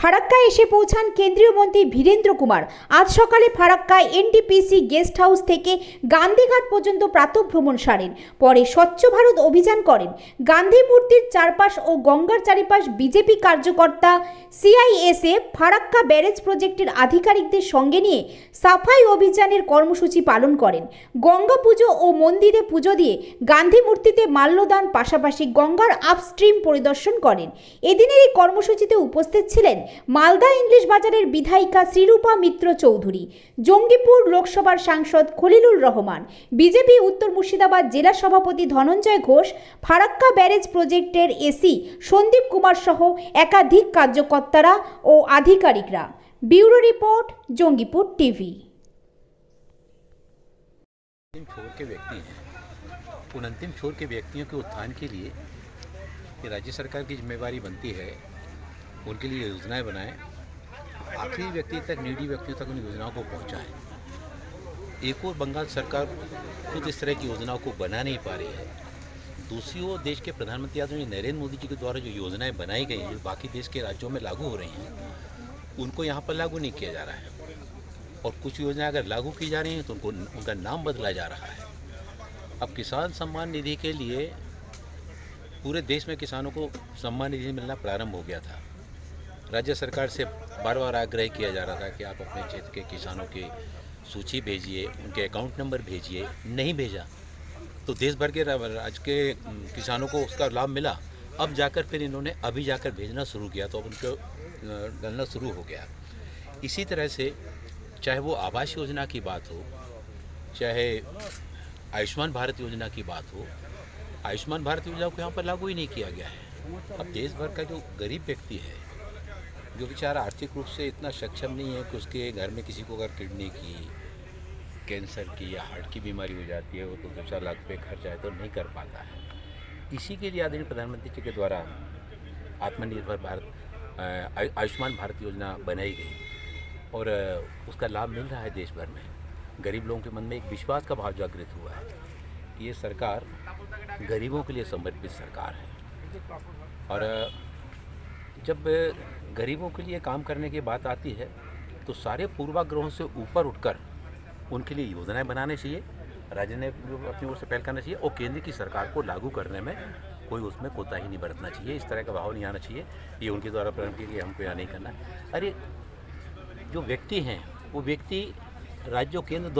ফারাক্কায় এসে পৌঁছান কেন্দ্রীয় মন্ত্রী বীরেন্দ্র কুমার। আজ সকালে ফারাক্কায় এনটিপিসি গেস্ট হাউস থেকে গান্ধীঘাট পর্যন্ত প্রাতঃভ্রমণ সারেন। পরে স্বচ্ছ ভারত অভিযান করেন। গান্ধী মূর্তির চারপাশ ও গঙ্গার চারিপাশ বিজেপি কার্যকর্তা, সিআইএসএফ, ফারাক্কা ব্যারেজ প্রজেক্টের আধিকারিকদের সঙ্গে নিয়ে সাফাই অভিযানের কর্মসূচি পালন করেন। গঙ্গা পুজো ও মন্দিরে পুজো দিয়ে গান্ধী মূর্তিতে মাল্যদান, পাশাপাশি গঙ্গার আপস্ট্রিম পরিদর্শন করেন। এদিনের এই কর্মসূচিতে উপস্থিত ছিলেন মালদা ইংলিশ বাজারের বিধায়িকা শ্রীরূপা মিত্র চৌধুরী, জঙ্গিপুর লোকসভার সাংসদ খলিলুর রহমান, বিজেপি উত্তর মুর্শিদাবাদ জেলা সভাপতি ধনঞ্জয় ঘোষ, ফারাক্কা ব্যারেজ প্রজেক্টের এসি সন্দীপ কুমার সহ একাধিক কার্যকর্তারা ও আধিকারিকরা। Bureau report, Jangipur TV. उन अंतिम छोर के व्यक्तियों के उत्थान के लिए राज्य सरकार की जिम्मेवारी बनती है, उनके लिए योजनाएं बनाएं, आखिरी व्यक्ति तक, नीडी व्यक्तियों तक उन योजनाओं को पहुंचाएं। एक और बंगाल सरकार खुद इस तरह की योजनाओं को बना नहीं पा रही है, दूसरी ओर देश के प्रधानमंत्री आदरणीय नरेंद्र मोदी जी के द्वारा जो योजनाएं बनाई गई हैं, जो बाकी देश के राज्यों में लागू हो रही हैं, उनको यहाँ पर लागू नहीं किया जा रहा है। और कुछ योजनाएं अगर लागू की जा रही हैं तो उनका नाम बदला जा रहा है। अब किसान सम्मान निधि के लिए पूरे देश में किसानों को सम्मान निधि मिलना प्रारंभ हो गया था। राज्य सरकार से बार बार आग्रह किया जा रहा था कि आप अपने क्षेत्र के किसानों की सूची भेजिए, उनके अकाउंट नंबर भेजिए, नहीं भेजा तो देश भर के राज्य के किसानों को उसका लाभ मिला। अब जाकर फिर इन्होंने अभी जाकर भेजना शुरू किया तो अब उनको डलना शुरू हो गया। इसी तरह से चाहे वो आवास योजना की बात हो, चाहे आयुष्मान भारत योजना की बात हो, आयुष्मान भारत योजना को यहाँ पर लागू ही नहीं किया गया है। अब देश भर का जो गरीब व्यक्ति है, जो बेचारा आर्थिक रूप से इतना सक्षम नहीं है कि उसके घर में किसी को अगर किडनी की, कैंसर की या हार्ट की बीमारी हो जाती है, वो तो 2-4 लाख रुपये खर्च आए तो नहीं कर पाता है। इसी के लिए आदरणीय प्रधानमंत्री जी के द्वारा आत्मनिर्भर भारत आयुष्मान भारत योजना बनाई गई और उसका लाभ मिल रहा है देश भर में। गरीब लोगों के मन में एक विश्वास का भाव जागृत हुआ है कि ये सरकार गरीबों के लिए समर्पित सरकार है। और जब गरीबों के लिए काम करने की बात आती है तो सारे पूर्वाग्रहों से ऊपर उठकर उनके लिए योजनाएं बनाने चाहिए, राज्य ने अपनी ओर से पहल करना चाहिए और केंद्र की सरकार को लागू करने में कोई उसमें कोताही नहीं बरतना चाहिए। इस तरह का भाव नहीं आना चाहिए ये उनके द्वारा प्रारंभ किया कि हमको यहाँ नहीं करना। अरे जो व्यक्ति हैं वो व्यक्ति राज्यों केंद्र